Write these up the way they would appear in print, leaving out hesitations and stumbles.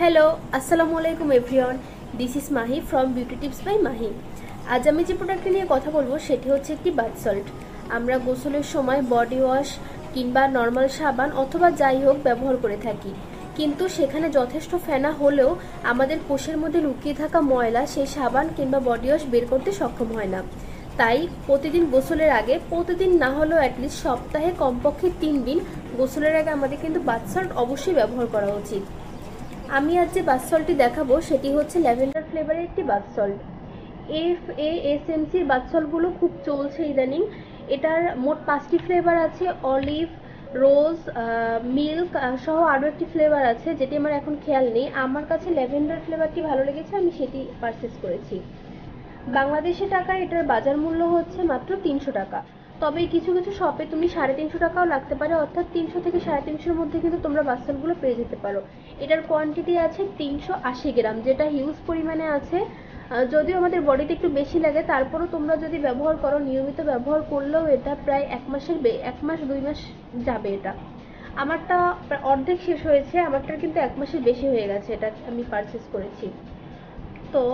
Hello, আসসালামু আলাইকুম everyone. This is Mahi from beauty tips by Mahi. আজ আমি যে প্রোডাক্টটি নিয়ে কথা বলবো সেটি হচ্ছে একটি বাথ সল্ট। আমরা গোসলের সময় বডি ওয়াশ কিংবা নর্মাল সাবান অথবা যাই হোক ব্যবহার করে থাকি, কিন্তু সেখানে যথেষ্ট ফেনা হলেও আমাদের কোষের মধ্যে লুকিয়ে থাকা ময়লা সেই সাবান কিংবা বডি ওয়াশ বের করতে সক্ষম হয় না। তাই প্রতিদিন গোসলের আগে, প্রতিদিন না হলেও অ্যাটলিস্ট সপ্তাহে কমপক্ষে 3 দিন গোসলের আগে আমাদের কিন্তু বাথ সল্ট অবশ্যই ব্যবহার করা উচিত। আমি আজ যে বাথ সল্টটি দেখাবো সেটি হচ্ছে ল্যাভেন্ডার ফ্লেভারের একটি বাথ সল্ট। FASMCর বাথ সল্টগুলো খুব চলছে ইদানিং। এটার মোট 5টি ফ্লেভার আছে, অলিভ, রোজ, মিল্ক সহ আরও একটি ফ্লেভার আছে যেটি আমার এখন খেয়াল নেই। আমার কাছে ল্যাভেন্ডার ফ্লেভারটি ভালো লেগেছে, আমি সেটি পারচেস করেছি। বাংলাদেশি টাকায় এটার বাজার মূল্য হচ্ছে মাত্র 300 টাকা। তবে কিছু কিছু শপে তুমি 350 টাকাও লাগতে পারে, অর্থাৎ 300 থেকে 350-এর মধ্যে কিন্তু তোমরা বাথসল্টগুলো পেয়ে যেতে পারো। এটার কোয়ান্টিটি আছে 380 গ্রাম, যেটা হিউজ পরিমাণে আছে। যদিও আমাদের বডিতে একটু বেশি লাগে, তারপরও তোমরা যদি ব্যবহার করো, নিয়মিত ব্যবহার করলেও এটা প্রায় 1 মাস 2 মাস যাবে। এটা আমারটা প্রায় অর্ধেক শেষ হয়েছে, আমারটার কিন্তু 1 মাসের বেশি হয়ে গেছে এটা আমি পারচেস করেছি। তো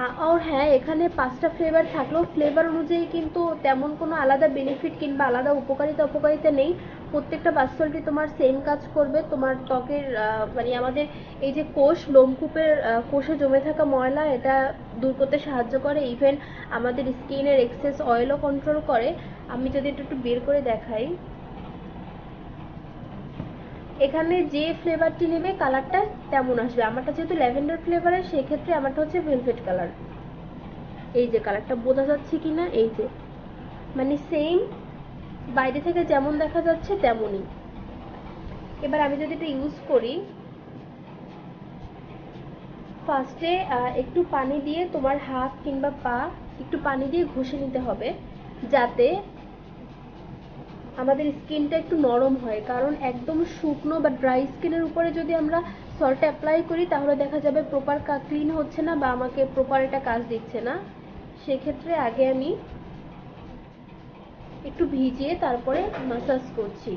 আর হ্যাঁ, এখানে 5টা ফ্লেভার থাকলেও ফ্লেভার অনুযায়ী কিন্তু তেমন কোনো আলাদা বেনিফিট কিংবা আলাদা উপকারিতা নেই। প্রত্যেকটা বাথসল্টই তোমার সেম কাজ করবে। তোমার ত্বকের মানে আমাদের এই যে লোমকূপের কোষে জমে থাকা ময়লা এটা দূর করতে সাহায্য করে। ইভেন আমাদের স্কিনের এক্সেস অয়েলও কন্ট্রোল করে। আমি যদি এটা একটু বের করে দেখাই, এখানে যে ফ্লেভারটি নেবে কালারটা তেমন আসবে। আমারটা যেহেতু ল্যাভেন্ডার ফ্লেভারের, সেক্ষেত্রে আমারটা হচ্ছে ভেলভেট কালার। এই যে কালারটা বোঝা যাচ্ছে কিনা, এই যে মানে সেম, বাইরে থেকে যেমন দেখা যাচ্ছে তেমনই। এবার আমি যদি এটা ইউজ করি, ফার্স্টে একটু পানি দিয়ে তোমার হাত কিংবা পা একটু পানি দিয়ে ঘষে নিতে হবে, যাতে আমাদের স্কিনটা একটু নরম হয়। কারণ একদম শুকনো বা ড্রাই স্কিনের উপরে যদি আমরা সল্ট অ্যাপ্লাই করি, তাহলে দেখা যাবে প্রপার ক্লিন হচ্ছে না বা আমাকে প্রপার এটা কাজ দিচ্ছে না। সেক্ষেত্রে আগে আমি একটু ভিজিয়ে তারপরে মাসাজ করছি।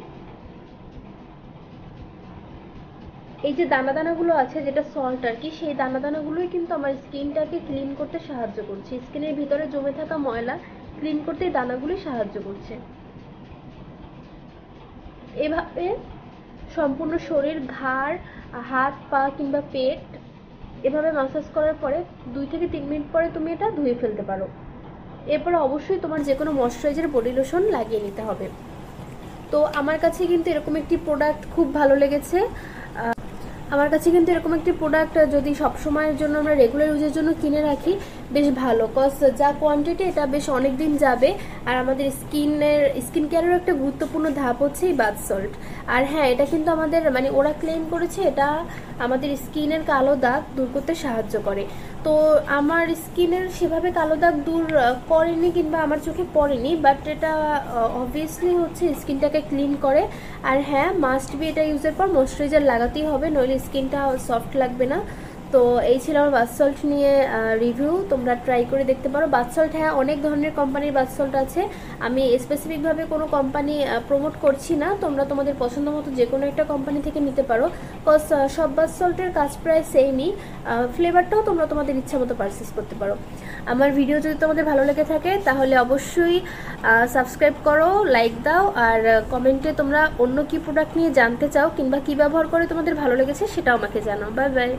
এই যে দানাগুলো আছে, যেটা সল্ট আর কি, সেই দানাগুলোই কিন্তু আমার স্কিনটাকে ক্লিন করতে সাহায্য করছে। স্কিনের ভিতরে জমে থাকা ময়লা ক্লিন করতে এই দানাগুলোই সাহায্য করছে। এভাবে সম্পূর্ণ শরীর, ঘাড়, হাত, পা কিংবা পেট এভাবে মাসাজ করার পরে 2 থেকে 3 মিনিট পরে তুমি এটা ধুয়ে ফেলতে পারো। এরপরে অবশ্যই তোমার যে কোনো ময়শ্চারাইজার, বডি লোশন লাগিয়ে নিতে হবে। তো আমার কাছে কিন্তু এরকম একটি প্রোডাক্ট খুব ভালো লেগেছে। যদি সবসময়ের জন্য আমরা রেগুলার ইউজের জন্য কিনে রাখি, বেশ ভালো। কজ যা কোয়ান্টিটি, এটা বেশ অনেক দিন যাবে। আর আমাদের স্কিন কেয়ারেরও একটা গুরুত্বপূর্ণ ধাপ হচ্ছে এই বাথ সল্ট। আর হ্যাঁ, এটা কিন্তু আমাদের মানে ওরা ক্লেম করেছে এটা আমাদের স্কিনের কালো দাগ দূর করতে সাহায্য করে। তো আমার স্কিনের সেভাবে কালো দাগ দূর করেনি কিংবা আমার চোখে পড়েনি, বাট এটা অবভিয়াসলি হচ্ছে স্কিনটাকে ক্লিন করে। আর হ্যাঁ, মাস্ট বি এটা ইউজের পর ময়শ্চারাইজার লাগাতেই হবে, নইলে স্কিনটা সফট লাগবে না। তো এই ছিল আমার বাথ সল্ট নিয়ে রিভিউ। তোমরা ট্রাই করে দেখতে পারো। বাথ সল্ট, হ্যাঁ, অনেক ধরনের কোম্পানির বাথ সল্ট আছে। আমি স্পেসিফিকভাবে কোনো কোম্পানি প্রমোট করছি না। তোমরা তোমাদের পছন্দ মতো যে কোনো একটা কোম্পানি থেকে নিতে পারো। কজ সব বাথ সল্টের কাজ প্রায় সেমই। ফ্লেভারটাও তোমরা তোমাদের ইচ্ছা মতো পারচেস করতে পারো। আমার ভিডিও যদি তোমাদের ভালো লেগে থাকে তাহলে অবশ্যই সাবস্ক্রাইব করো, লাইক দাও, আর কমেন্টে তোমরা অন্য কি প্রোডাক্ট নিয়ে জানতে চাও কিংবা কি ব্যবহার করে তোমাদের ভালো লেগেছে সেটাও আমাকে জানাও। Bye bye.